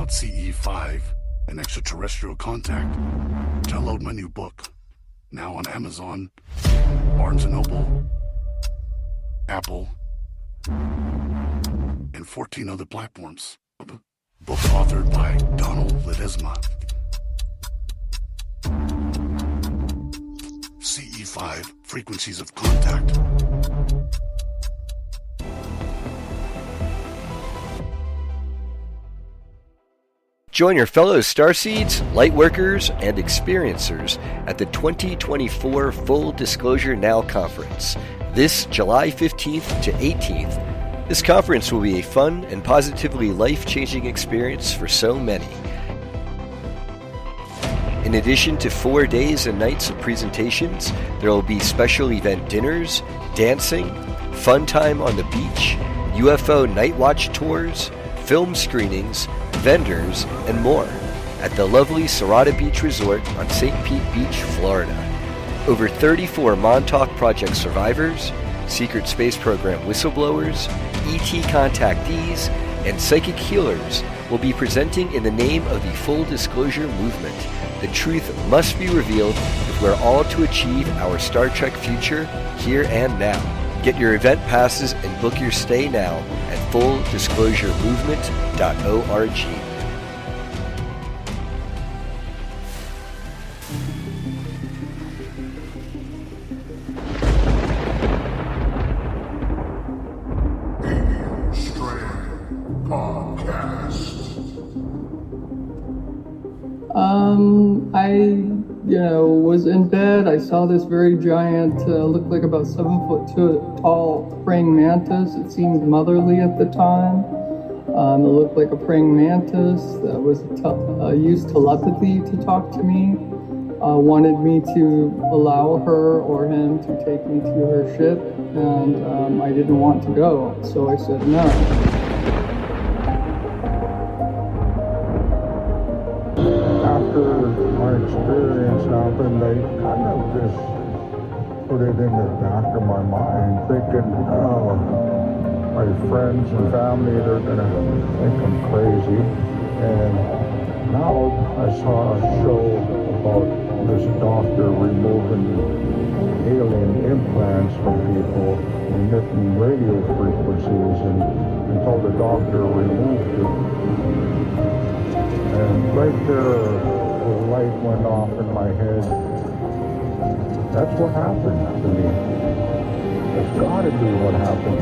about CE5 and extraterrestrial contact, download my new book, now on Amazon, Barnes & Noble, Apple, and 14 other platforms. Book authored by Donald Ledesma. CE5, Frequencies of Contact. Join your fellow starseeds, lightworkers, and experiencers at the 2024 Full Disclosure Now Conference, this July 15th to 18th. This conference will be a fun and positively life-changing experience for so many. In addition to 4 days and nights of presentations, there will be special event dinners, dancing, fun time on the beach, UFO night watch tours, film screenings, vendors, and more at the lovely Serrata Beach Resort on St. Pete Beach, Florida. Over 34 Montauk Project survivors, Secret Space Program whistleblowers, ET contactees, and psychic healers will be presenting in the name of the Full Disclosure Movement. The truth must be revealed if we're all to achieve our Star Trek future here and now. Get your event passes and book your stay now at fulldisclosuremovement.org. I was in bed. I saw this very giant, looked like about 7 foot tall praying mantis. It seemed motherly at the time. It looked like a praying mantis that was used telepathy to talk to me. Wanted me to allow her or him to take me to her ship, and I didn't want to go, so I said no. After my experience happened, I kind of just put it in the back of my mind, thinking, oh, my friends and family, they're going to think I'm crazy. And now I saw a show about this doctor removing alien implants from people, emitting radio frequencies, and until the doctor removed it. And right there, the light went off in my head. That's what happened to me. It's got to be what happened.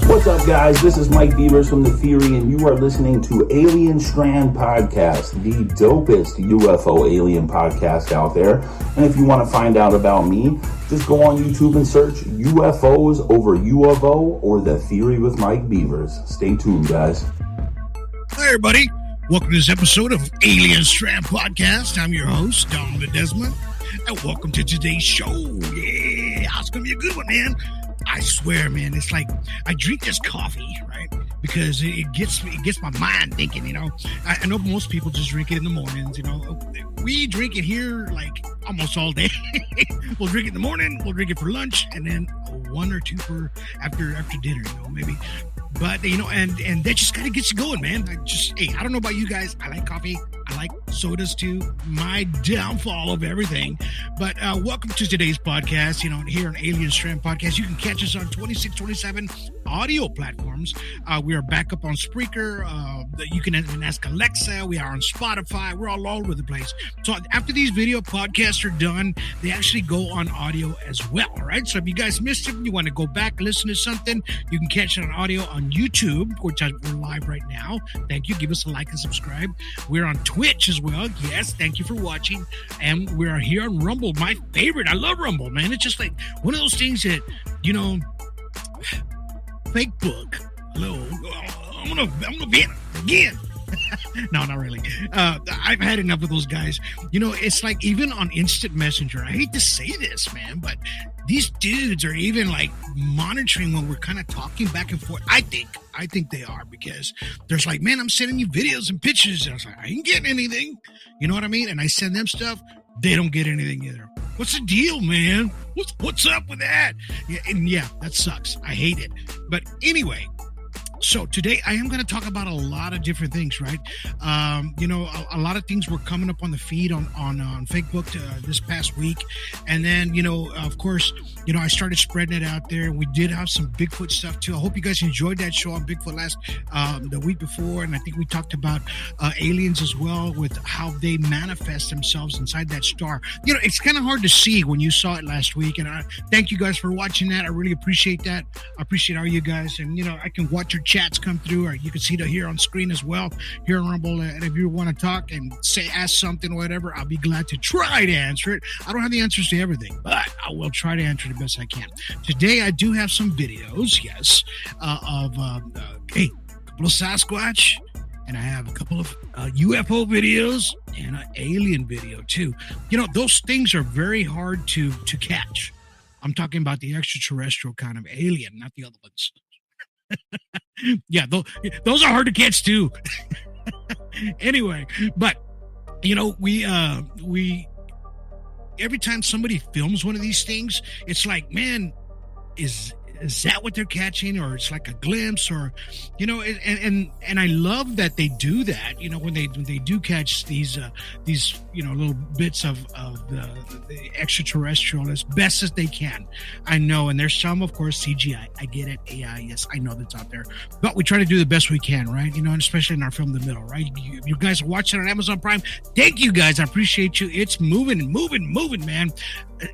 What's up, guys? This is Mike Beavers from The Theory, and you are listening to Alien Strand Podcast, the dopest UFO alien podcast out there. And if you want to find out about me, just go on YouTube and search UFOs over UFO or The Theory with Mike Beavers. Stay tuned, guys. Hi, everybody. Welcome to this episode of Alien Strand Podcast. I'm your host, Donald Ledesma, and welcome to today's show. Yeah, it's going to be a good one, man. I swear, man, it's like I drink this coffee, right? Because it gets my mind thinking, you know. I know most people just drink it in the mornings, you know. We drink it here like almost all day. We'll drink it in the morning, we'll drink it for lunch, and then one or two for after dinner, you know, maybe. But, you know, and that just kind of gets you going, man. I don't know about you guys. I like coffee. I like sodas too. My downfall of everything. But welcome to today's podcast. You know, here on Alien Strand Podcast, you can catch us on 2627 audio platforms. We are back up on Spreaker. You can ask Alexa. We are on Spotify. We're all over the place. So after these video podcasts are done, they actually go on audio as well. All right. So if you guys missed it, you want to go back, listen to something, you can catch it on audio on YouTube, which we're live right now. Thank you. Give us a like and subscribe. We're on Twitch as well. Yes. Thank you for watching. And we are here on Rumble. My favorite. I love Rumble, man. It's just like one of those things that, you know, fake book. Hello. I'm gonna be in again. No, not really. I've had enough of those guys. You know, it's like even on instant messenger, I hate to say this, man, but these dudes are even like monitoring when we're kind of talking back and forth. I think they are, because there's like, man, I'm sending you videos and pictures. And I was like, I ain't getting anything. You know what I mean? And I send them stuff. They don't get anything either. What's the deal, man? What's up with that? Yeah, and yeah, that sucks. I hate it. But anyway, so today I am going to talk about a lot of different things, right? You know, a lot of things were coming up on the feed on Facebook this past week. And then, you know, of course, you know, I started spreading it out there. We did have some Bigfoot stuff too. I hope you guys enjoyed that show on Bigfoot the week before. And I think we talked about aliens as well, with how they manifest themselves inside that star. You know, it's kind of hard to see when you saw it last week. And I thank you guys for watching that. I really appreciate that. I appreciate all you guys. And, you know, I can watch your chats come through, or you can see it here on screen as well here on Rumble. And if you want to talk and ask something or whatever, I'll be glad to try to answer it. I don't have the answers to everything, but I will try to answer the best I can. Today I do have some videos, yes, of a couple of Sasquatch, and I have a couple of UFO videos and an alien video too. You know, those things are very hard to catch. I'm talking about the extraterrestrial kind of alien, not the other ones. Yeah, those are hard to catch too. Anyway, but you know, we every time somebody films one of these things, it's like, man, is that what they're catching? Or it's like a glimpse, or, you know, and I love that they do that, you know, when they do catch these, you know, little bits of the extraterrestrial as best as they can. I know. And there's some, of course, CGI. I get it. AI. Yes, I know that's out there, but we try to do the best we can, right? You know, and especially in our Film the Middle, right? You guys are watching on Amazon Prime. Thank you guys. I appreciate you. It's moving, man.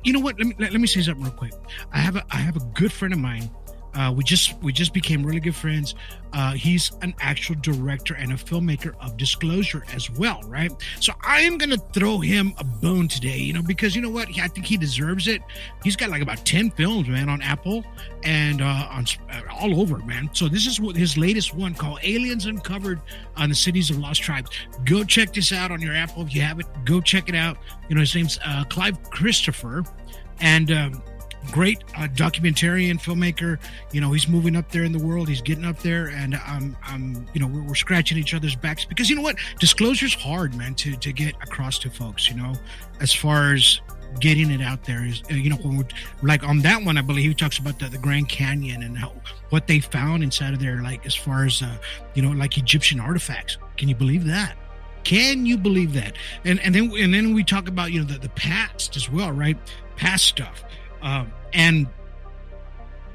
You know what? Let me say something real quick. I have a good friend of mine. We just became really good friends. He's an actual director and a filmmaker of Disclosure as well, right? So I am gonna throw him a bone today, you know, because you know what? I think he deserves it. He's got like about 10 films, man, on Apple and on all over, man. So this is what his latest one called Aliens Uncovered on the Cities of Lost Tribes. Go check this out on your Apple if you have it. Go check it out. You know, his name's Clive Christopher, and great documentarian filmmaker. You know, he's moving up there in the world. He's getting up there, and I'm you know, we're scratching each other's backs, because you know what, Disclosure's hard, man, to get across to folks, you know, as far as getting it out there is, you know, when we're like on that one, I believe he talks about the Grand Canyon and what they found inside of there, like as far as you know, like Egyptian artifacts. Can you believe that? Can you believe that? And then we talk about, you know, the past as well, right? Past stuff. And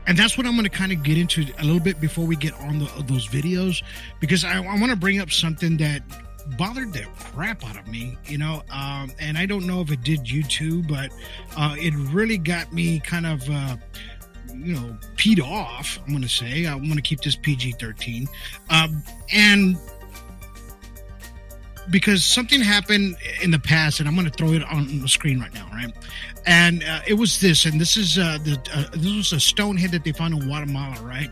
that's what I'm going to kind of get into a little bit before we get on those videos, because I want to bring up something that bothered the crap out of me, you know, and I don't know if it did you too, but it really got me kind of, you know, peed off, I'm going to say. I want to keep this PG-13. And because something happened in the past, and I'm going to throw it on the screen right now, right? And it was this, and this is this was a stone head that they found in Guatemala, right?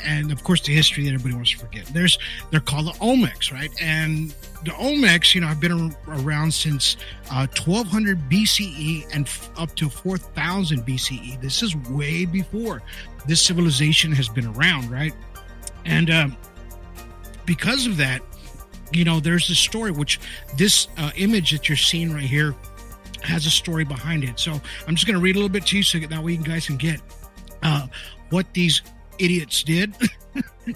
And of course, the history that everybody wants to forget. They're called the OLMECs, right? And the OLMECs, you know, have been around since 1200 BCE and up to 4000 BCE. This is way before this civilization has been around, right? And because of that, you know, there's this story, which this image that you're seeing right here has a story behind it. So I'm just going to read a little bit to you so that way you guys can get what these idiots did.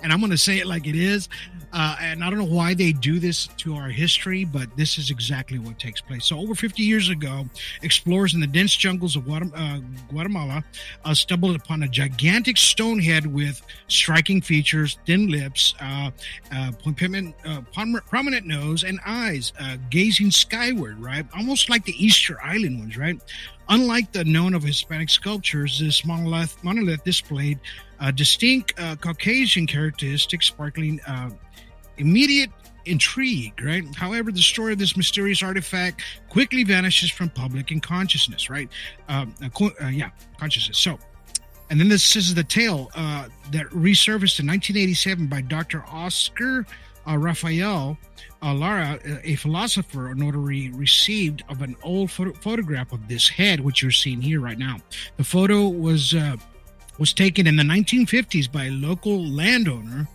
And I'm going to say it like it is. And I don't know why they do this to our history, but this is exactly what takes place. So over 50 years ago, explorers in the dense jungles of Guatemala stumbled upon a gigantic stone head with striking features, thin lips, prominent nose, and eyes, gazing skyward, right? Almost like the Easter Island ones, right? Unlike the known of Hispanic sculptures, this monolith displayed distinct Caucasian characteristics, sparkling immediate intrigue, right? However, the story of this mysterious artifact quickly vanishes from public and consciousness, right? Consciousness. So, and then this is the tale that resurfaced in 1987 by Dr. Oscar Raphael Lara, a philosopher, a notary, received of an old photograph of this head, which you're seeing here right now. The photo was taken in the 1950s by a local landowner,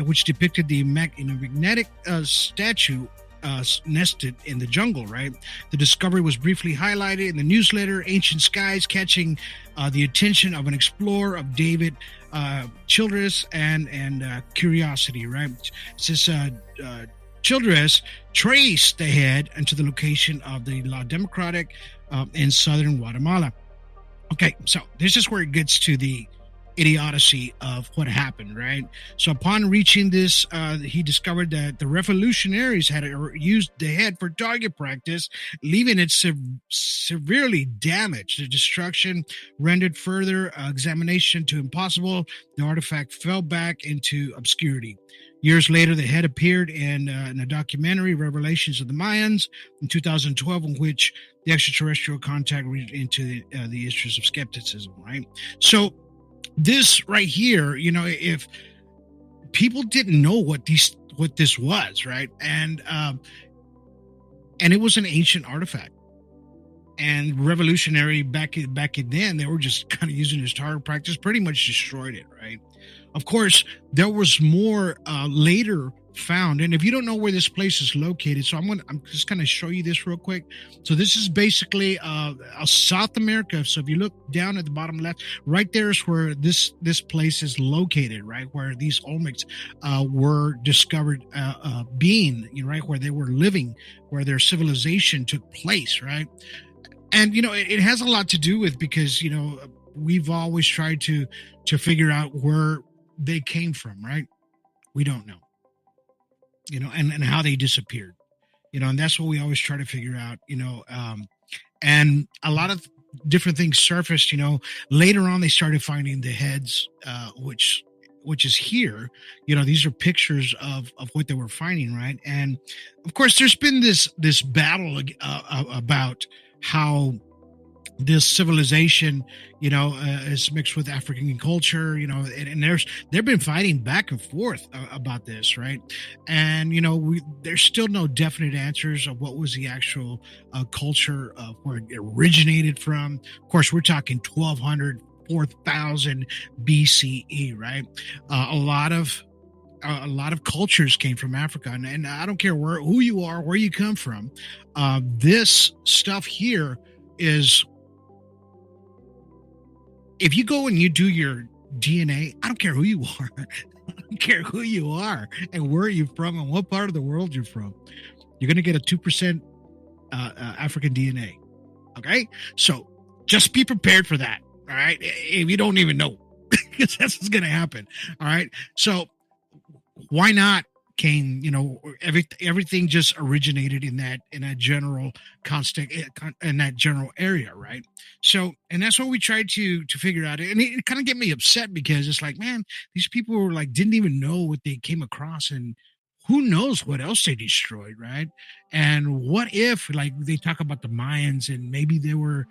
which depicted the magnetic statue nested in the jungle, right? The discovery was briefly highlighted in the newsletter Ancient Skies, catching the attention of an explorer of David Childress and Curiosity, right? Since Childress traced the head into the location of the La Democratic in southern Guatemala. Okay, so this is where it gets to the idiocy of what happened, right? So upon reaching this, he discovered that the revolutionaries had used the head for target practice, leaving it severely damaged. The destruction rendered further examination to impossible. The artifact fell back into obscurity. Years later, the head appeared in a documentary, Revelations of the Mayans, in 2012, in which the extraterrestrial contact reached into the issues of skepticism, right? So this right here, if people didn't know what this was, right? And it was an ancient artifact. And revolutionary back then, they were just kind of using it as target practice, pretty much destroyed it, right? Of course, there was more later found. And if you don't know where this place is located, so I'm just going to show you this real quick. So this is basically South America. So if you look down at the bottom left, right there is where this place is located, right? Where these OLMECs were discovered being, right? Where they were living, where their civilization took place, right? And, it has a lot to do with, because, we've always tried to figure out where they came from, right? We don't know. And how they disappeared, and that's what we always try to figure out, and a lot of different things surfaced, later on. They started finding the heads, which is here, these are pictures of what they were finding, right? And of course, there's been this battle about how this civilization, is mixed with African culture, and they've been fighting back and forth about this, right? And there's still no definite answers of what was the actual culture of where it originated from. Of course, we're talking 1200, 4000 BCE, right? A lot of cultures came from Africa, and I don't care who you are, where you come from. This stuff here is. If you go and you do your DNA, I don't care who you are. I don't care who you are and where you're from and what part of the world you're from. You're going to get a 2% African DNA. Okay? So just be prepared for that. All right? If you don't even know, because that's what's going to happen. All right? So why not, Kane? Everything just originated in that general constant, in that general area, right? So, and that's what we tried to figure out. And it kind of get me upset, because it's like, man, these people were like, didn't even know what they came across, and who knows what else they destroyed, right? And what if, like, they talk about the Mayans, and maybe they were,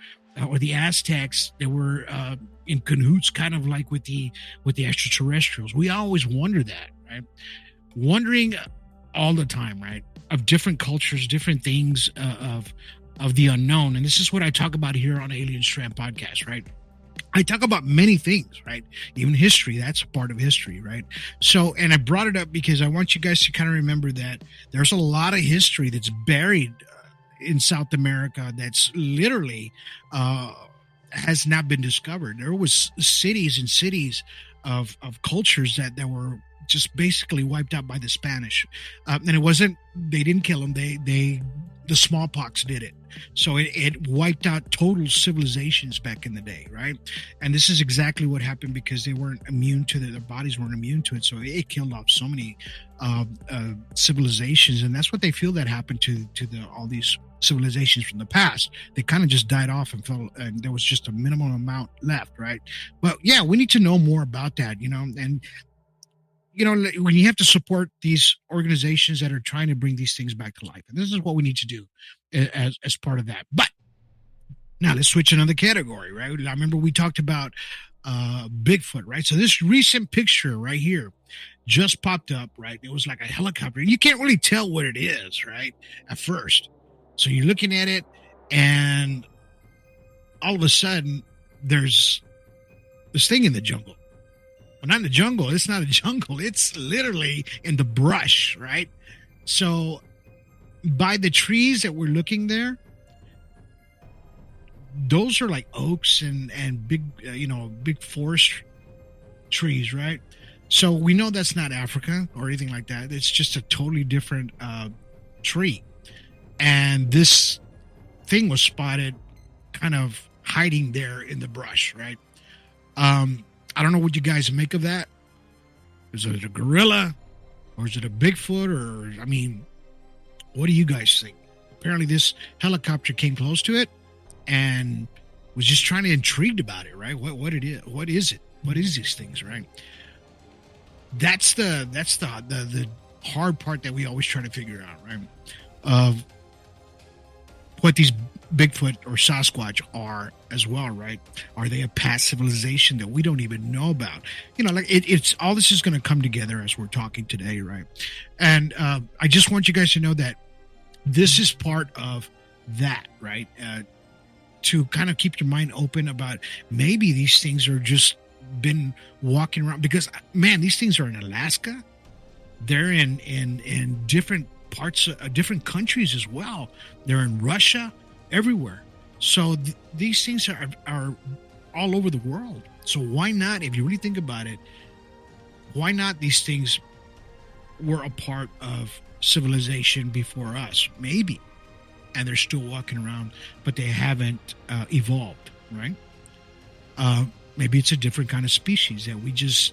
or the Aztecs, they were in cahoots, kind of like with the extraterrestrials. We always wonder that, right? Wondering all the time, right? Of different cultures, different things of the unknown. And this is what I talk about here on Alien Strand Podcast, right? I talk about many things, right? Even history, that's a part of history, right? So, and I brought it up because I want you guys to kind of remember that there's a lot of history that's buried in South America that's literally has not been discovered. There was cities and cities of cultures that were just basically wiped out by the Spanish. And it wasn't, they didn't kill them. The smallpox did it. So it wiped out total civilizations back in the day, right? And this is exactly what happened, because they weren't immune to their bodies weren't immune to it. So it killed off so many civilizations. And that's what they feel that happened to all these civilizations from the past. They kind of just died off and there was just a minimum amount left, right? But yeah, we need to know more about that, and when you have to support these organizations that are trying to bring these things back to life. And this is what we need to do as part of that. But now let's switch another category, right? I remember we talked about Bigfoot, right? So this recent picture right here just popped up, right? It was like a helicopter. You can't really tell what it is, right? At first. So you're looking at it, and all of a sudden, there's this thing in the jungle. Well, not in the jungle. It's not a jungle. It's literally in the brush, right? So by the trees that we're looking there, those are like oaks and big, big forest trees, right? So we know that's not Africa or anything like that. It's just a totally different tree. And this thing was spotted kind of hiding there in the brush, right? I don't know what you guys make of that. Is it a gorilla or is it a Bigfoot? Or, I mean, what do you guys think? Apparently this helicopter came close to it and was just trying to intrigued about it, right? What it is? What is it? What is these things, right? That's the hard part that we always try to figure out, right? Of what these Bigfoot or Sasquatch are as well, right? Are they a past civilization that we don't even know about? Like it's all this is going to come together as we're talking today, right? And I just want you guys to know that this is part of that, right? To kind of keep your mind open about maybe these things are just been walking around, because man, these things are in Alaska. They're in different parts of different countries as well. They're in Russia, everywhere. So these things are all over the world. So why not, if you really think about it, why not these things were a part of civilization before us? Maybe. And they're still walking around, but they haven't evolved, right? Maybe it's a different kind of species that we just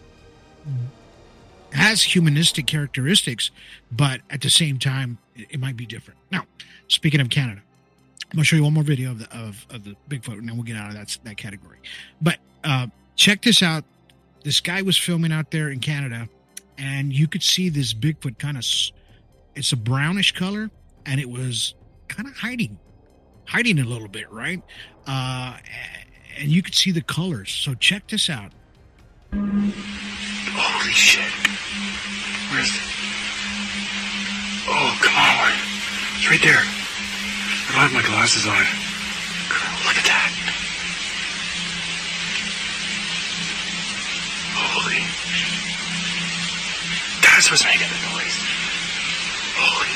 has humanistic characteristics, but at the same time, it might be different. Now, speaking of Canada, I'm going to show you one more video of the Bigfoot, and then we'll get out of that category. But check this out. This guy was filming out there in Canada, and you could see this Bigfoot it's a brownish color, and it was kind of hiding a little bit, right? And you could see the colors. So check this out. Holy shit. Where is it? Oh, come on. It's right there. I don't have my glasses on. Look at that. Holy. That's what's making the noise. Holy.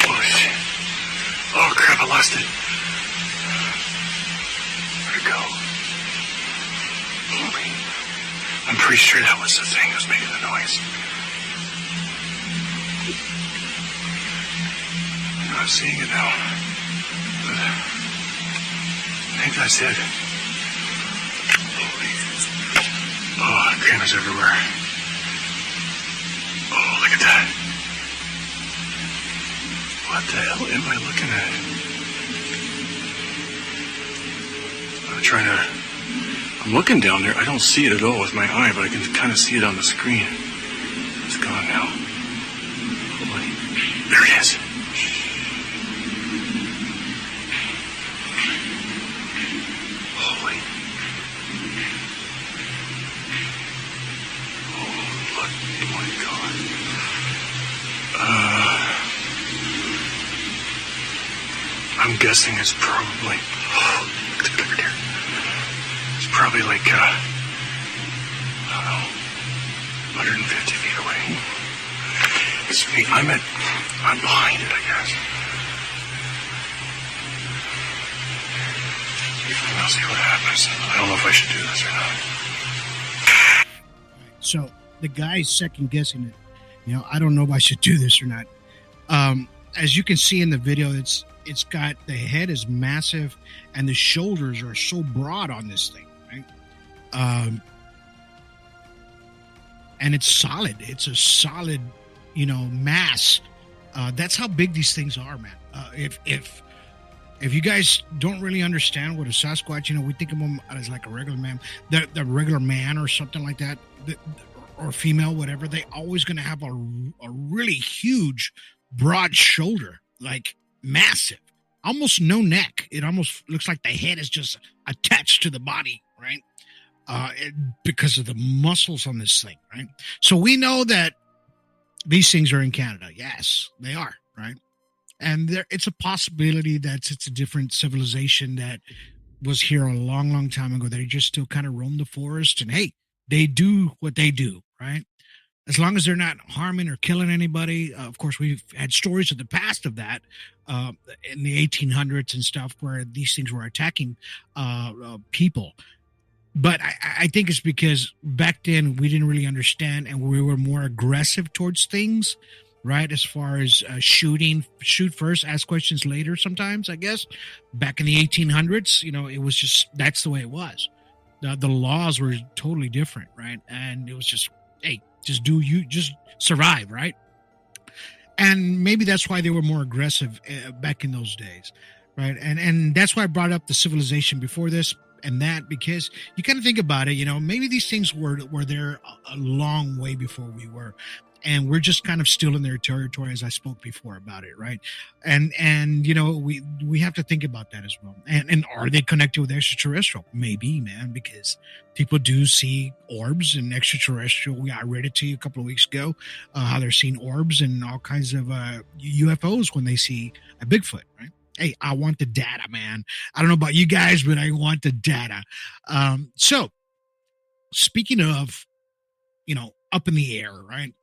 Oh, shit. Oh, crap, I lost it. Where'd it go? Holy. I'm pretty sure that was the thing that was making the noise. I'm not seeing it now. But I think that's it. Holy. Oh, cameras everywhere. Oh, look at that. What the hell am I looking at? I'm looking down there. I don't see it at all with my eye, but I can kind of see it on the screen. It's gone now. Holy. There it is. Holy. Oh, look. Oh, my God. I'm guessing it's probably... Oh, look at the picture here. It's probably like, I don't know, 150 feet away. It's me. I'm behind it, I guess. I'll see what happens. I don't know if I should do this or not. So the guy's second guessing it. I don't know if I should do this or not. As you can see in the video, it's got, the head is massive and the shoulders are so broad on this thing, right? And it's solid. It's a solid, mass. That's how big these things are, man. If you guys don't really understand what a Sasquatch, we think of them as like a regular man, the regular man or something like that, or female, whatever. They always going to have a really huge, broad shoulder, like massive. almost no neck. It almost looks like the head is just attached to the body, right? Because of the muscles on this thing, right? So we know that these things are in Canada. Yes, they are, right? And it's a possibility that it's a different civilization that was here a long, long time ago. They just still kind of roam the forest, and hey, they do what they do, right? As long as they're not harming or killing anybody. Of course, we've had stories of the past of that in the 1800s and stuff where these things were attacking people. But I think it's because back then we didn't really understand, and we were more aggressive towards things, right? As far as shoot first, ask questions later sometimes, I guess. Back in the 1800s, it was just, that's the way it was. The laws were totally different, right? And it was just, hey, just survive, right? And maybe that's why they were more aggressive back in those days, right? And that's why I brought up the civilization before this and that, because you kind of think about it, maybe these things were there a long way before we were. And we're just kind of still in their territory, as I spoke before about it, right? And we have to think about that as well. And are they connected with extraterrestrial? Maybe, man, because people do see orbs and extraterrestrial. I read it to you a couple of weeks ago, how they're seeing orbs and all kinds of UFOs when they see a Bigfoot, right? Hey, I want the data, man. I don't know about you guys, but I want the data. So speaking of, up in the air, right?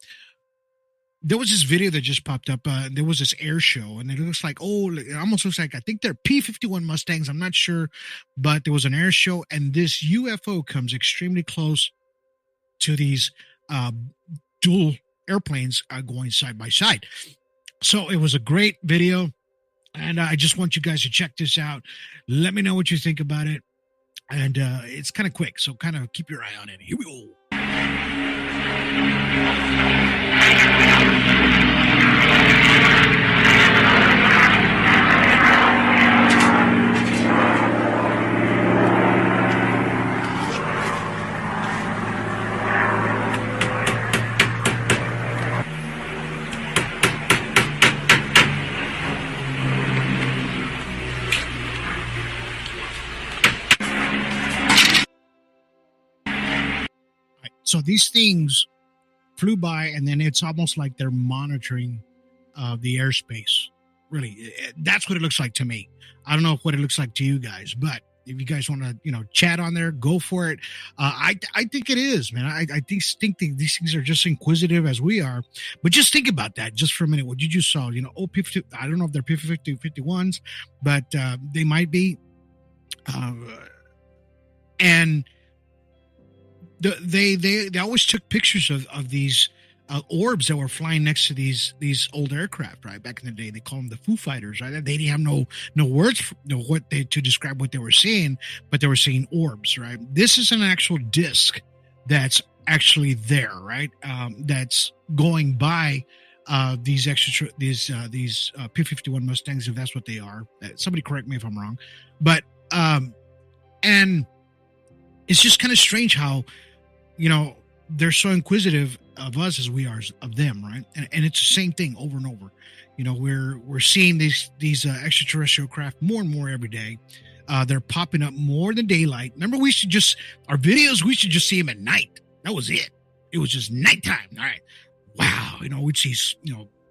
There was this video that just popped up. There was this air show, and it looks like, it almost looks like, I think they're P-51 Mustangs. I'm not sure, but there was an air show, and this UFO comes extremely close to these dual airplanes going side by side. So it was a great video, and I just want you guys to check this out. Let me know what you think about it, and it's kind of quick, so kind of keep your eye on it. Here we go. So these things flew by, and then it's almost like they're monitoring the airspace. Really, that's what it looks like to me. I don't know what it looks like to you guys, but if you guys want to, chat on there, go for it. I think it is, man. I think these things are just inquisitive as we are. But just think about that just for a minute. What you just saw, P-50, I don't know if they're P-50, 51s, but they might be. And they always took pictures of these orbs that were flying next to these old aircraft, right? Back in the day, they call them the Foo Fighters, right? They didn't have no words to describe what they were seeing, but they were seeing orbs, right? This is an actual disc that's actually there, right? That's going by these P-51 Mustangs, if that's what they are. Somebody correct me if I'm wrong, but and it's just kind of strange how, they're so inquisitive of us as we are of them, right? And it's the same thing over and over. We're seeing these extraterrestrial craft more and more every day. They're popping up more than daylight. Remember, we should just see them at night. That was it. It was just nighttime. All right. Wow. We'd see,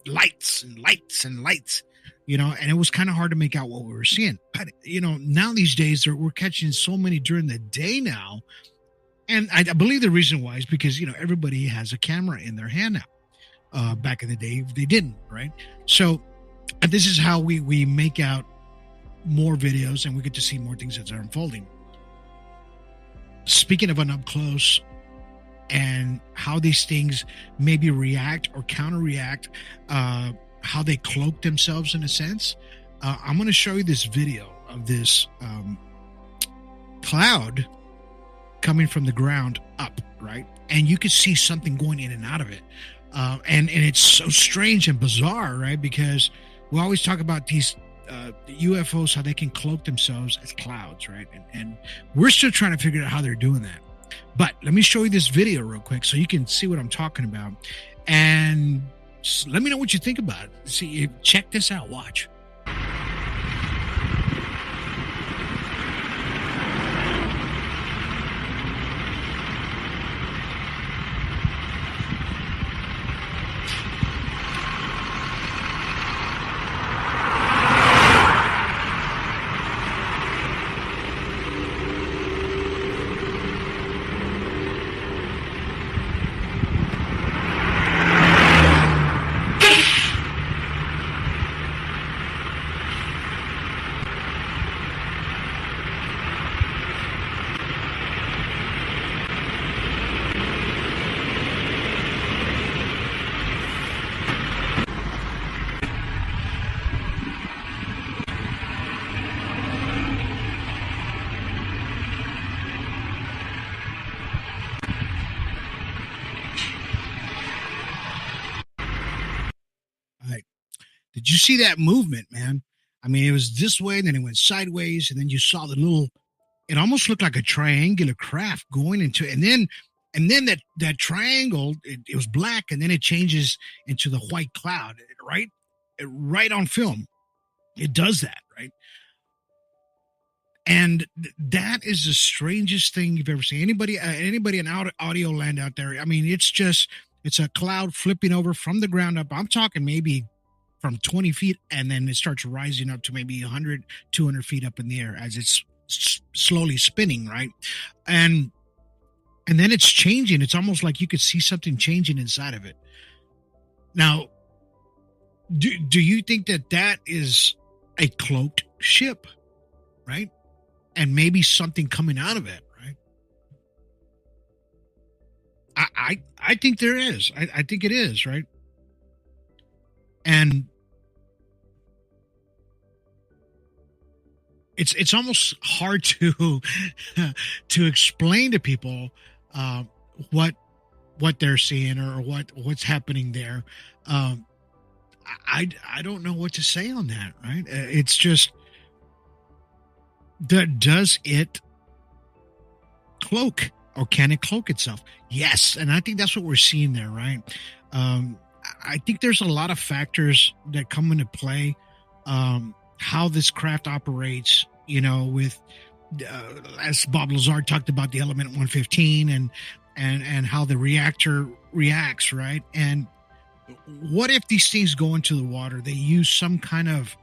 lights and lights and lights, and it was kind of hard to make out what we were seeing. But, now these days we're catching so many during the day now. And I believe the reason why is because, everybody has a camera in their hand now. Back in the day, they didn't, right? So this is how we make out more videos, and we get to see more things that are unfolding. Speaking of an up close and how these things maybe react or counter-react, how they cloak themselves in a sense, I'm going to show you this video of this cloud coming from the ground up, right? And you could see something going in and out of it. And it's so strange and bizarre, right? Because we always talk about these UFOs, how they can cloak themselves as clouds, right? And we're still trying to figure out how they're doing that. But let me show you this video real quick so you can see what I'm talking about. And let me know what you think about it. See, check this out. Watch. Did you see that movement, man? I mean, it was this way, then it went sideways, and then you saw the little, it almost looked like a triangular craft going into, and then that triangle, it was black, and then it changes into the white cloud, right? Right on film. It does that, right? And that is the strangest thing you've ever seen. Anybody in audio land out there, I mean, it's a cloud flipping over from the ground up. I'm talking maybe from 20 feet, and then it starts rising up to maybe 100, 200 feet up in the air as it's slowly spinning, right? And then it's changing. It's almost like you could see something changing inside of it. Now, do you think that is a cloaked ship, right? And maybe something coming out of it, right? I think there is. I think it is, right? And it's almost hard to explain to people what they're seeing or what's happening there. I don't know what to say on that, right? It's just, does it cloak, or can it cloak itself? Yes, and I think that's what we're seeing there, right? I think there's a lot of factors that come into play. How this craft operates, with as Bob Lazar talked about the element 115 and how the reactor reacts, right? And what if these things go into the water? They use some kind of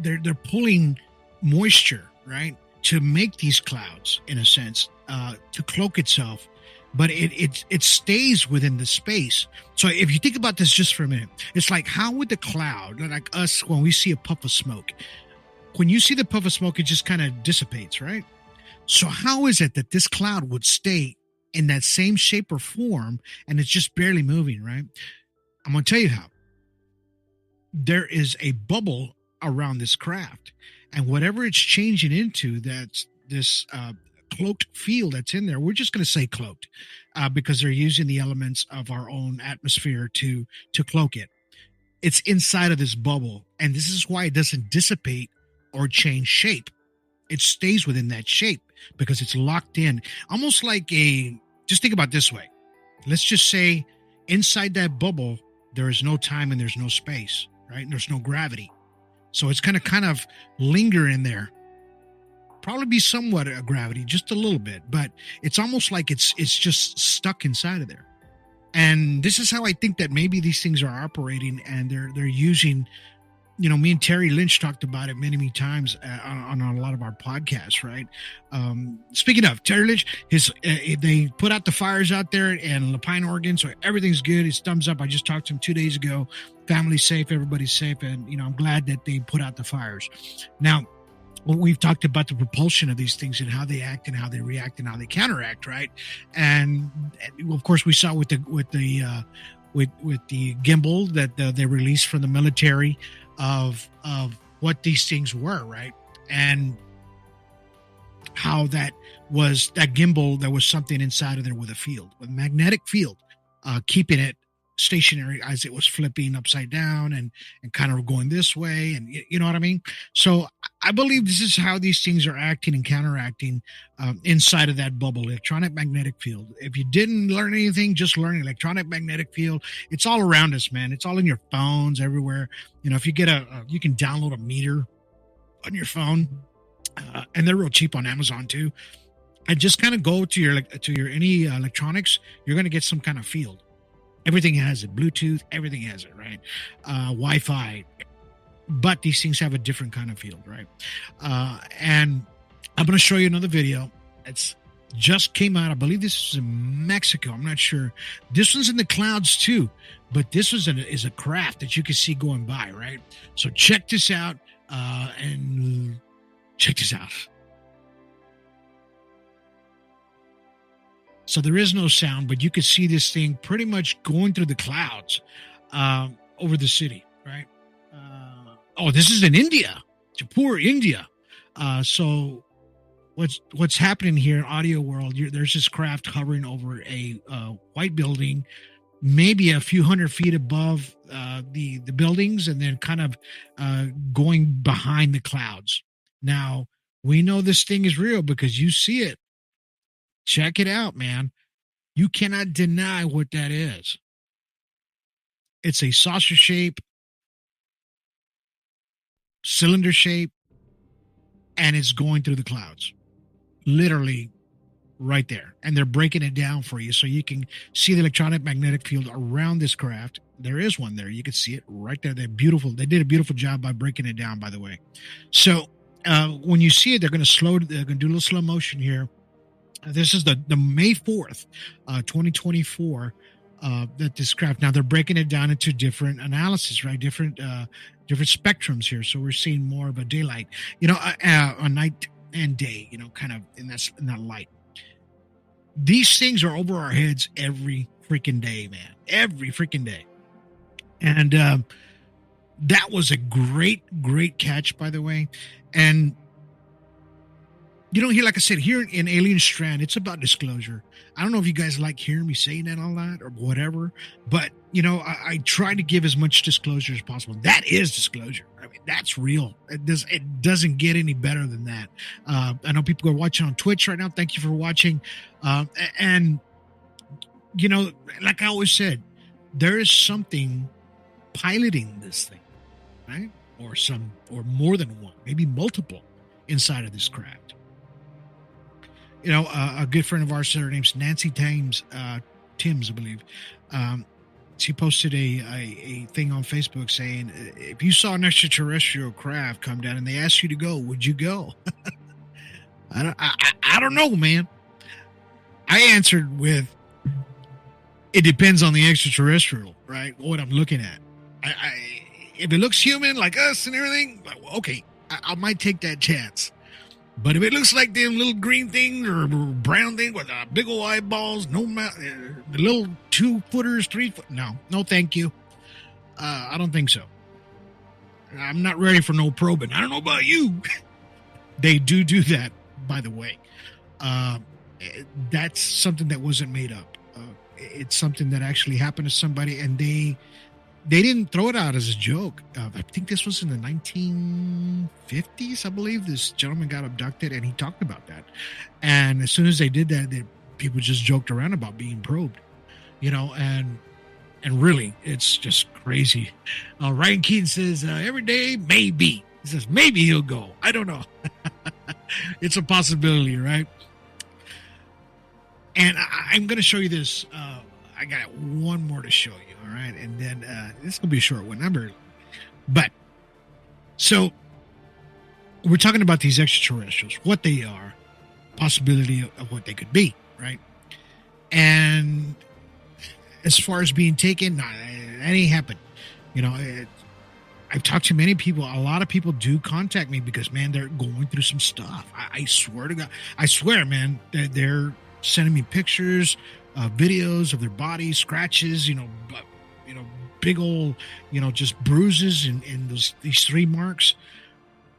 they're pulling moisture, right, to make these clouds, in a sense, to cloak itself, but it stays within the space. So if you think about this just for a minute, it's like, how would the cloud, like us, when we see a puff of smoke, when you see the puff of smoke, it just kind of dissipates, right? So how is it that this cloud would stay in that same shape or form and it's just barely moving, right? I'm going to tell you how. There is a bubble around this craft, and whatever it's changing into, that's this cloaked field that's in there. We're just going to say cloaked because they're using the elements of our own atmosphere to cloak it. It's inside of this bubble, and this is why it doesn't dissipate or change shape. It stays within that shape because it's locked in, almost like just think about it this way. Let's just say inside that bubble, there is no time and there's no space, right? And there's no gravity. So it's going to kind of linger in there. Probably be somewhat a gravity, just a little bit, but it's almost like it's just stuck inside of there. And this is how I think that maybe these things are operating, and they're using, me and Terry Lynch talked about it many times on a lot of our podcasts, right? Speaking of Terry Lynch, they put out the fires out there in Lapine, Oregon, so everything's good. It's thumbs up. I just talked to him 2 days ago. Family's safe, everybody's safe, and I'm glad that they put out the fires. Now, we've talked about the propulsion of these things and how they act and how they react and how they counteract, right? And of course, we saw with the gimbal that they released from the military of what these things were, right? And how that gimbal, there was something inside of there with a magnetic field, keeping it stationary as it was flipping upside down and kind of going this way, and you know what I mean? So I believe this is how these things are acting and counteracting inside of that bubble, electronic magnetic field. If you didn't learn anything, just learn electronic magnetic field. It's all around us, man. It's all in your phones, everywhere. If you get you can download a meter on your phone, and they're real cheap on Amazon too. And just kind of go to your any electronics, you're going to get some kind of field. Everything has it. Bluetooth, everything has it, right? Wi-Fi. But these things have a different kind of field, right? And I'm going to show you another video. It's just came out. I believe this is in Mexico. I'm not sure. This one's in the clouds too. But this is a craft that you can see going by, right? So check this out. And check this out. So there is no sound, but you could see this thing pretty much going through the clouds over the city, right? This is in India, Jaipur, India. So what's happening here in audio world? There's this craft hovering over a white building maybe a few hundred feet above the buildings, and then kind of going behind the clouds. Now, we know this thing is real because you see it. Check it out, man. You cannot deny what that is. It's a saucer shape, cylinder shape, and it's going through the clouds. Literally right there. And they're breaking it down for you so you can see the electronic magnetic field around this craft. There is one there. You can see it right there. They're beautiful. They did a beautiful job by breaking it down, by the way. So when you see it, they're going to do a little slow motion here. This is the May 4th, 2024, that this craft. Now they're breaking it down into different analysis, right? Different spectrums here. So we're seeing more of a daylight, a night and day, kind of in that light. These things are over our heads every freaking day, man. Every freaking day. And that was a great, great catch, by the way. And here, like I said, here in Alien Strand, it's about disclosure. I don't know if you guys like hearing me saying that a lot or whatever, but, I try to give as much disclosure as possible. That is disclosure. I mean, that's real. It doesn't get any better than that. I know people are watching on Twitch right now. Thank you for watching. And, like I always said, there is something piloting this thing, right? Or more than one, maybe multiple inside of this craft. A good friend of ours, her name's Nancy Timms, I believe. She posted a thing on Facebook saying, if you saw an extraterrestrial craft come down and they asked you to go, would you go? I don't know, man. I answered with, it depends on the extraterrestrial, right? What I'm looking at. If it looks human like us and everything, okay, I might take that chance. But if it looks like them little green things or brown things with big old eyeballs, the little 2-footers, 3-foot, no, thank you. I don't think so. I'm not ready for no probing. I don't know about you. They do that, by the way. That's something that wasn't made up. It's something that actually happened to somebody, and they didn't throw it out as a joke. I think this was in the 1950s, I believe. This gentleman got abducted, and he talked about that. And as soon as they did that, people just joked around about being probed, and really, it's just crazy. Ryan Keaton says, every day, maybe. He says, maybe he'll go. I don't know. It's a possibility, right? And I'm going to show you this. I got one more to show you, all right? And then this is going to be a short one. But, so, we're talking about these extraterrestrials, what they are, possibility of what they could be, right? And as far as being taken, that ain't happened. I've talked to many people. A lot of people do contact me because, man, they're going through some stuff. I swear to God. I swear, man, they're sending me pictures, videos of their bodies, scratches, big old, just bruises in these 3 marks,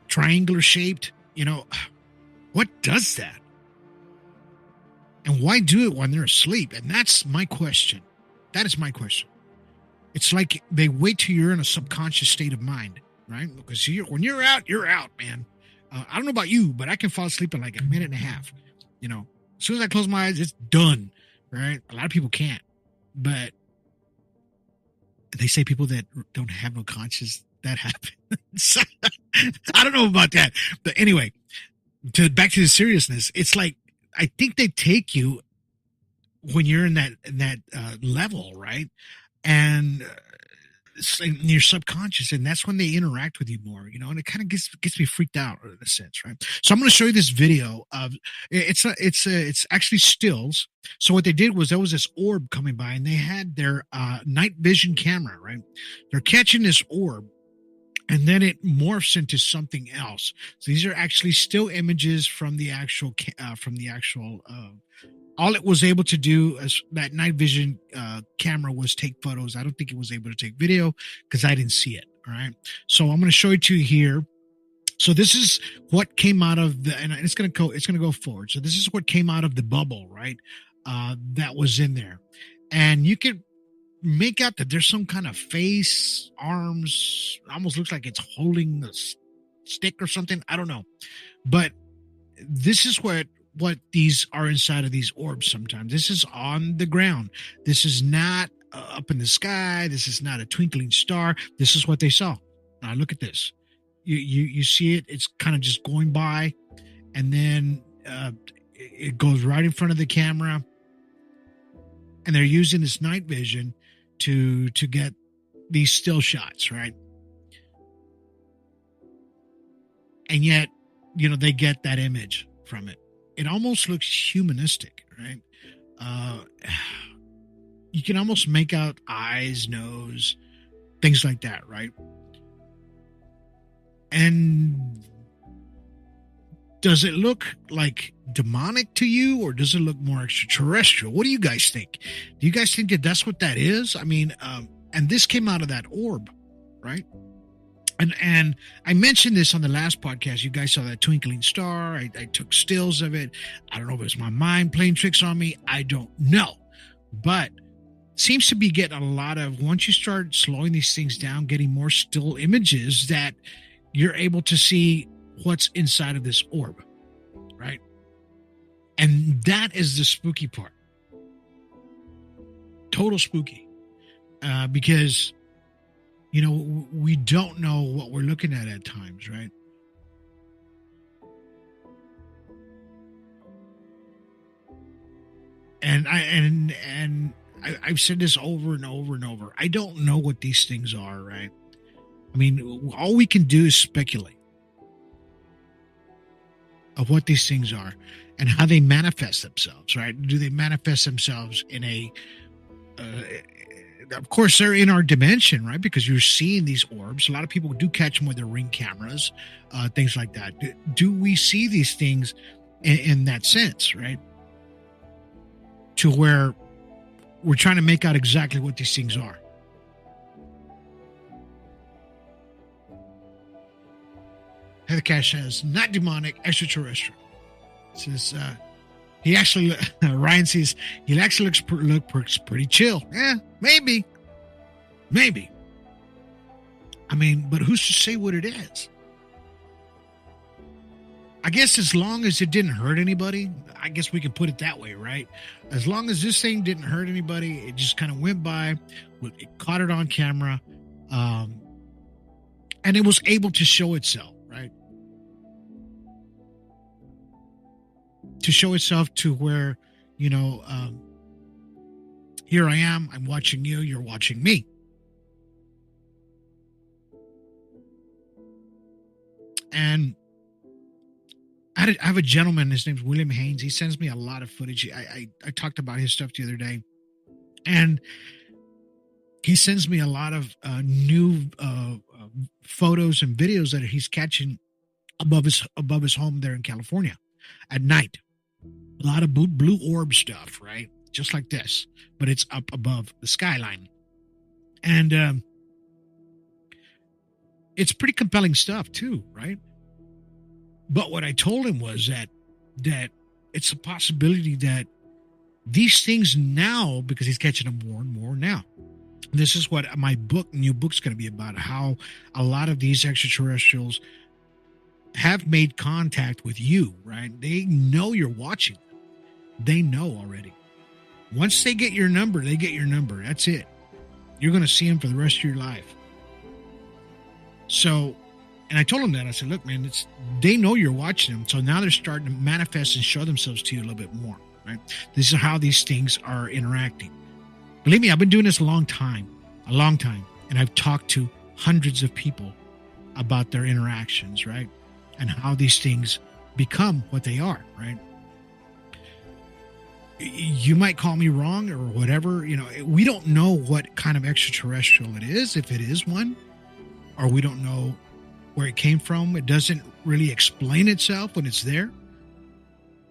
triangular shaped. What does that? And why do it when they're asleep? And that's my question. That is my question. It's like they wait till you're in a subconscious state of mind, right? Because when you're out, man. I don't know about you, but I can fall asleep in like a minute and a half. As soon as I close my eyes, it's done, right? A lot of people can't. But they say people that don't have no conscience, that happens. I don't know about that. But anyway, back to the seriousness, it's like, I think they take you when you're in that level, right? And it's in your subconscious, and that's when they interact with you more, and it kind of gets me freaked out in a sense, right? So I'm going to show you this video of it's actually stills. So what they did was there was this orb coming by, and they had their night vision camera, right? They're catching this orb, and then it morphs into something else. So these are actually still images from the actual all it was able to do as that night vision camera was take photos. I don't think it was able to take video because I didn't see it. All right. So I'm going to show it to you here. So this is what came out of and it's going to go forward. So this is what came out of the bubble, right? That was in there. And you could make out that there's some kind of face, arms, almost looks like it's holding a stick or something. I don't know. But this is what these are inside of these orbs sometimes. This is on the ground. This is not up in the sky. This is not a twinkling star. This is what they saw. Now look at this. You see it. It's kind of just going by, and then it goes right in front of the camera. And they're using this night vision to get these still shots, right? And yet, they get that image from it. It almost looks humanistic, right? You can almost make out eyes, nose, things like that, right? And does it look like demonic to you, or does it look more extraterrestrial? What do you guys think? Do you guys think that that's what that is? I mean, and this came out of that orb, right? And I mentioned this on the last podcast. You guys saw that twinkling star. I took stills of it. I don't know if it was my mind playing tricks on me. I don't know. But seems to be getting a lot of, once you start slowing these things down, getting more still images, that you're able to see what's inside of this orb, right? And that is the spooky part. Total spooky. Because, we don't know what we're looking at times, right? And I've said this over and over and over. I don't know what these things are, right? I mean, all we can do is speculate of what these things are and how they manifest themselves, right? Do they manifest themselves in a, of course, they're in our dimension, right? Because you're seeing these orbs. A lot of people do catch them with their Ring cameras, things like that. Do we see these things in that sense, right? To where we're trying to make out exactly what these things are. Heather Cash says, not demonic, extraterrestrial. Says, he actually, Ryan says, he actually looks pretty chill. Yeah, maybe. I mean, but who's to say what it is? I guess as long as it didn't hurt anybody, I guess we can put it that way, right? As long as this thing didn't hurt anybody, it just kind of went by, it caught it on camera, and it was able to show itself, right? To show itself to where, here I am, I'm watching you, you're watching me. And I have a gentleman, his name's William Haynes. He sends me a lot of footage. I talked about his stuff the other day. And he sends me a lot of new photos and videos that he's catching above his home there in California at night. A lot of blue orb stuff, right? Just like this, but it's up above the skyline. And it's pretty compelling stuff too, right? But what I told him was that it's a possibility that these things now, because he's catching them more and more now. This is what my new book's going to be about, how a lot of these extraterrestrials have made contact with you, right? They know you're watching them. They know already. Once they get your number, they get your number. That's it. You're going to see them for the rest of your life. So, and I told him that. I said, look, man, they know you're watching them. So now they're starting to manifest and show themselves to you a little bit more, right? This is how these things are interacting. Believe me, I've been doing this a long time. And I've talked to hundreds of people about their interactions, right? And how these things become what they are, right? You might call me wrong or whatever. We don't know what kind of extraterrestrial it is, if it is one, or we don't know where it came from. It doesn't really explain itself when it's there.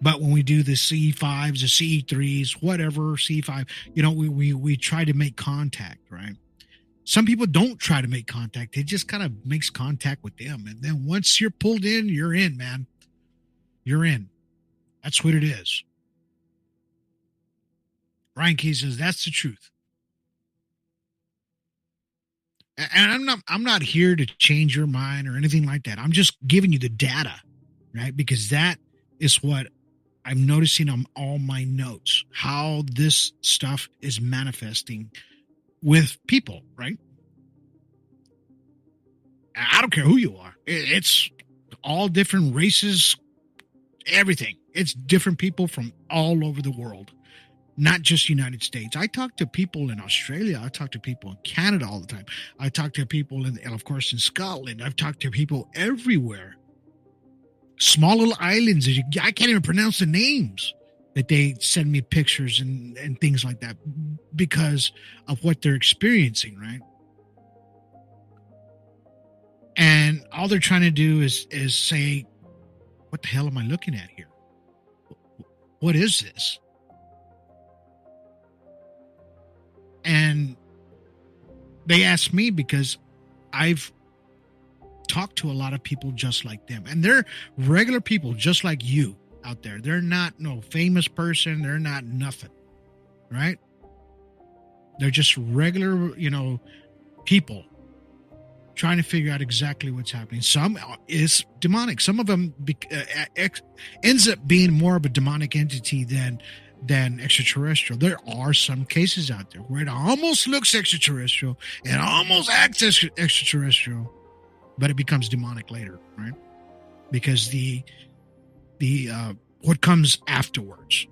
But when we do the CE5s, the CE3s, whatever, CE5, we try to make contact, right? Some people don't try to make contact. It just kind of makes contact with them. And then once you're pulled in, you're in, man. You're in. That's what it is. Ryan Key says, that's the truth. And I'm not here to change your mind or anything like that. I'm just giving you the data, right? Because that is what I'm noticing on all my notes, how this stuff is manifesting with people, right? I don't care who you are. It's all different races, everything. It's different people from all over the world, not just United States. I talk to people in Australia. I talk to people in Canada all the time. I talk to people, of course, in Scotland. I've talked to people everywhere. Small little islands. I can't even pronounce the names that they send me pictures and things like that because of what they're experiencing, right? And all they're trying to do is say, what the hell am I looking at here? What is this? And they ask me because I've talked to a lot of people just like them. And they're regular people just like you out there. They're not no famous person. They're not nothing, right? They're just regular, people trying to figure out exactly what's happening. Some is demonic. Some of them ends up being more of a demonic entity than extraterrestrial. There are some cases out there where it almost looks extraterrestrial, it almost acts extraterrestrial, but it becomes demonic later, right? Because the what comes afterwards,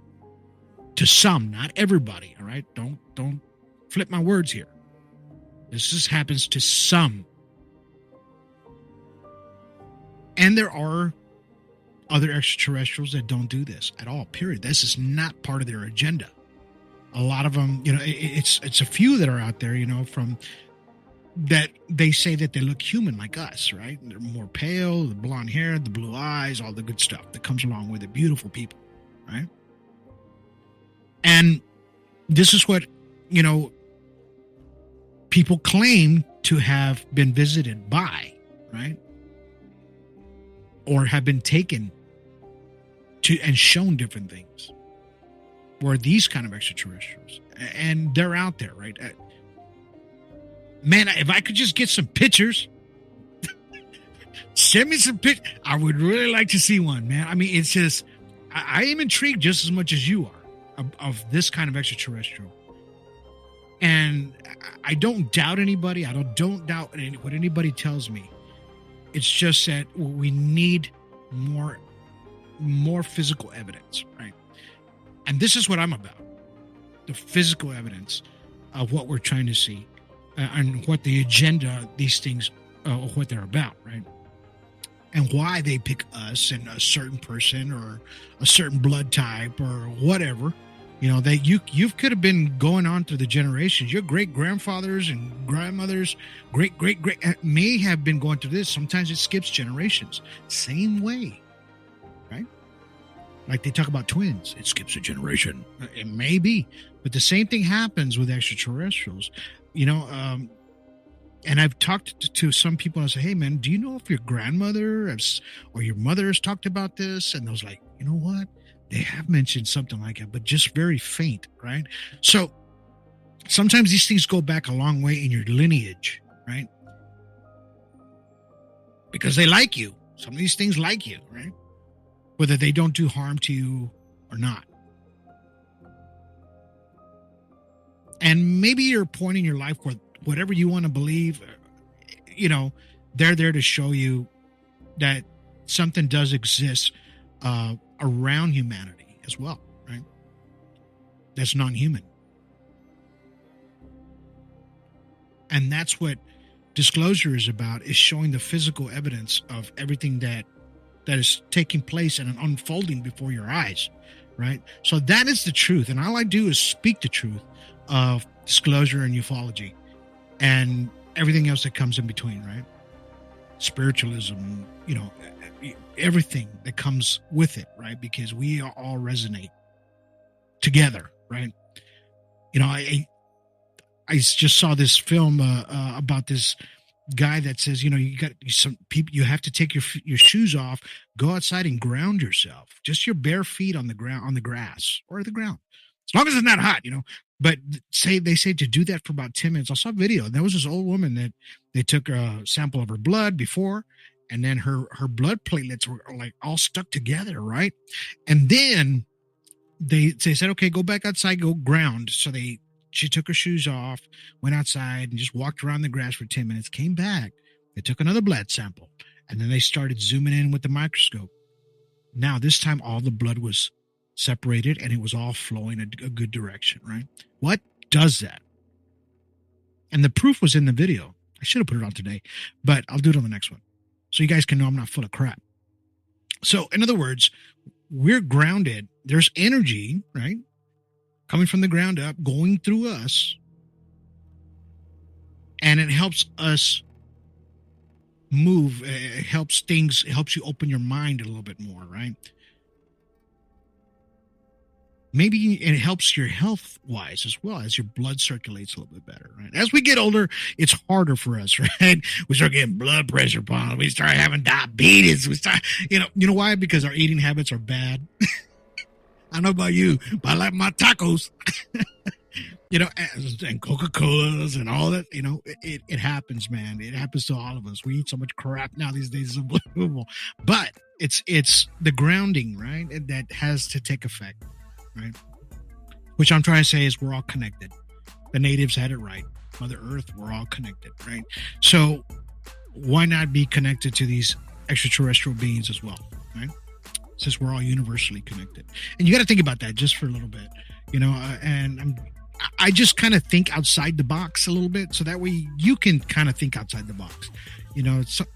to some, not everybody, all right? Don't flip my words here. This just happens to some. And there are other extraterrestrials that don't do this at all, period. This is not part of their agenda. A lot of them, it's a few that are out there, from that they say that they look human like us, right? They're more pale, the blonde hair, the blue eyes, all the good stuff that comes along with it. Beautiful people, right? And this is what, people claim to have been visited by, right? Or have been taken to and shown different things. Were these kind of extraterrestrials. And they're out there, right? Man, if I could just get some pictures, send me some pictures. I would really like to see one, man. I mean, it's just, I am intrigued just as much as you are of this kind of extraterrestrial. And I don't doubt anybody. I don't doubt what anybody tells me. It's just that we need more physical evidence, right? And this is what I'm about. The physical evidence of what we're trying to see. And what the agenda, these things, what they're about, right? And why they pick us and a certain person or a certain blood type or whatever, that you could have been going on through the generations. Your great grandfathers and grandmothers, great may have been going through this. Sometimes it skips generations. Same way, right? Like they talk about twins, it skips a generation. It may be, but the same thing happens with extraterrestrials. And I've talked to some people and I say, hey man, do you know if your grandmother or your mother has talked about this? And I was like, you know what? They have mentioned something like it, but just very faint, right? So sometimes these things go back a long way in your lineage, right? Because they like you. Some of these things like you, right? Whether they don't do harm to you or not. And maybe you're a point in your life where whatever you want to believe, they're there to show you that something does exist around humanity as well, right? That's non-human. And that's what disclosure is about, is showing the physical evidence of everything that is taking place and unfolding before your eyes, right? So that is the truth. And all I do is speak the truth of disclosure and ufology and everything else that comes in between, right? Spiritualism, everything that comes with it, right? Because we all resonate together, right? I just saw this film about this guy that says, you got some people, you have to take your shoes off, go outside and ground yourself, just your bare feet on the ground, on the grass or the ground. As long as it's not hot, But they say to do that for about 10 minutes. I saw a video. There was this old woman that they took a sample of her blood before, and then her blood platelets were like all stuck together, right? And then they said, okay, go back outside, go ground. So she took her shoes off, went outside and just walked around the grass for 10 minutes, came back. They took another blood sample, and then they started zooming in with the microscope. Now, this time, all the blood was separated, and it was all flowing a good direction, right? What does that? And the proof was in the video. I should have put it on today, but I'll do it on the next one, so you guys can know I'm not full of crap. So, in other words, we're grounded. There's energy, right, coming from the ground up, going through us, and it helps us move. It helps you open your mind a little bit more, right? Maybe it helps your health wise as well, as your blood circulates a little bit better, right? As we get older, it's harder for us, right? We start getting blood pressure problems. We start having diabetes. We start, you know why? Because our eating habits are bad. I don't know about you, but I like my tacos, and Coca-Colas and all that. It happens, man. It happens to all of us. We eat so much crap now these days. It's unbelievable. But it's the grounding, right, that has to take effect. Right, which I'm trying to say is we're all connected. The natives had it right. Mother Earth, we're all connected, right? So why not be connected to these extraterrestrial beings as well, right? Since we're all universally connected, and you got to think about that just for a little bit, And I just kind of think outside the box a little bit, so that way you can kind of think outside the box.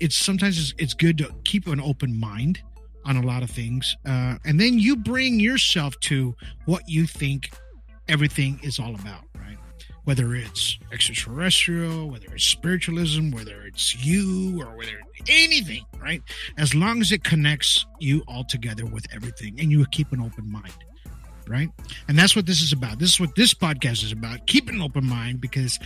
It's sometimes it's good to keep an open mind on a lot of things, and then you bring yourself to what you think everything is all about, right? Whether it's extraterrestrial, whether it's spiritualism, whether it's you, or whether anything, right? As long as it connects you all together with everything, and you keep an open mind, right? And that's what this is about. This is what this podcast is about. Keep an open mind, because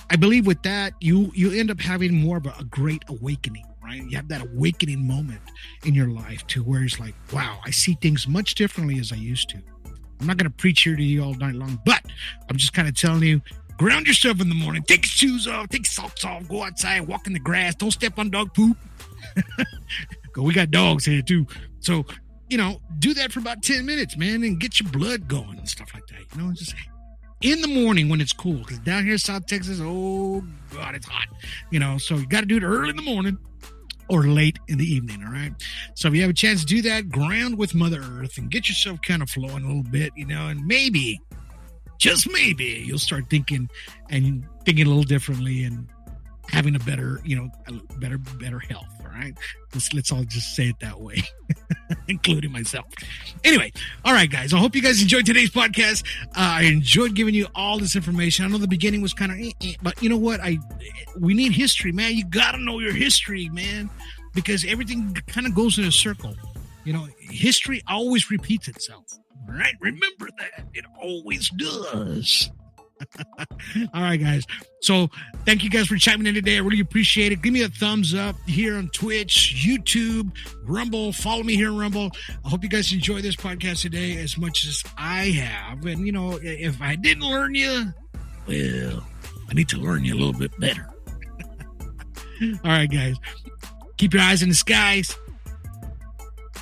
I believe with that, you end up having more of a great awakening. Right? You have that awakening moment in your life to where it's like, wow, I see things much differently as I used to. I'm not going to preach here to you all night long, but I'm just kind of telling you, ground yourself in the morning, take your shoes off, take your socks off, go outside, walk in the grass, don't step on dog poop. Because we got dogs here too. So, do that for about 10 minutes, man, and get your blood going and stuff like that. Just in the morning when it's cool, because down here in South Texas, oh God, it's hot. So you got to do it early in the morning or late in the evening, all right? So if you have a chance to do that, ground with Mother Earth and get yourself kind of flowing a little bit, and maybe, just maybe, you'll start thinking a little differently and having a better, better health, all right? Let's all just say it that way, including myself. Anyway, all right, guys, I hope you guys enjoyed today's podcast. I enjoyed giving you all this information. I know the beginning was kind of, but you know what? We need history, man. You got to know your history, man, because everything kind of goes in a circle. History always repeats itself, all right? Remember that. It always does. All right, guys. So thank you guys for chiming in today. I really appreciate it. Give me a thumbs up here on Twitch, YouTube, Rumble. Follow me here on Rumble. I hope you guys enjoy this podcast today as much as I have. And, if I didn't learn you, well, I need to learn you a little bit better. All right, guys. Keep your eyes in the skies.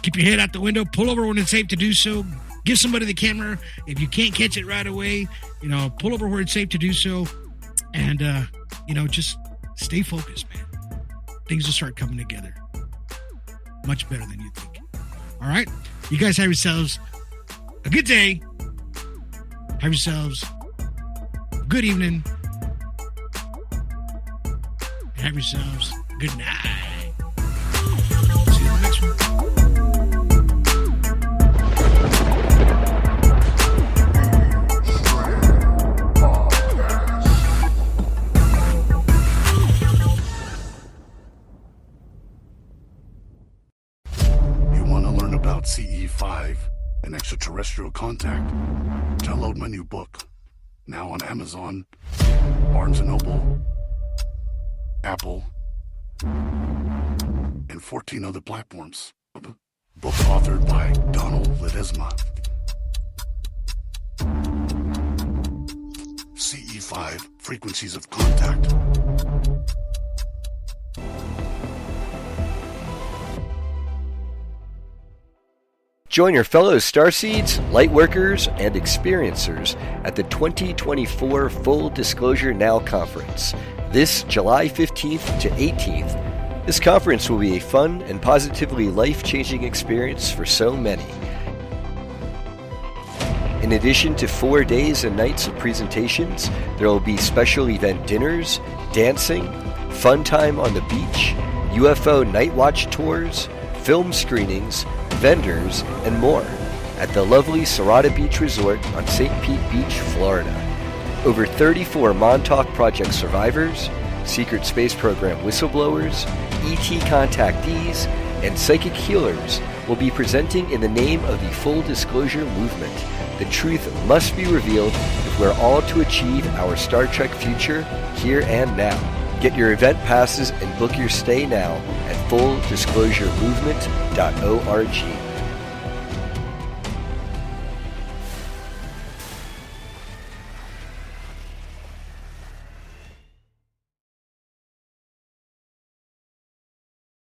Keep your head out the window. Pull over when it's safe to do so. Give somebody the camera. If you can't catch it right away, pull over where it's safe to do so. And, just stay focused, man. Things will start coming together much better than you think. All right? You guys have yourselves a good day. Have yourselves a good evening. Have yourselves a good night. See you in the next one. CE5 and extraterrestrial contact. Download my new book. Now on Amazon, Barnes & Noble, Apple, and 14 other platforms. Book authored by Donald Ledesma. 25 frequencies of contact. Join your fellow starseeds, lightworkers, and experiencers at the 2024 Full Disclosure Now Conference, this July 15th to 18th. This conference will be a fun and positively life-changing experience for so many. In addition to 4 days and nights of presentations, there will be special event dinners, dancing, fun time on the beach, UFO night watch tours, film screenings, vendors, and more at the lovely Serrata Beach Resort on St. Pete Beach, Florida. Over 34 Montauk Project survivors, Secret Space Program whistleblowers, ET contactees, and psychic healers will be presenting in the name of the Full Disclosure Movement. The truth must be revealed if we're all to achieve our Star Trek future here and now. Get your event passes and book your stay now at fulldisclosuremovement.org.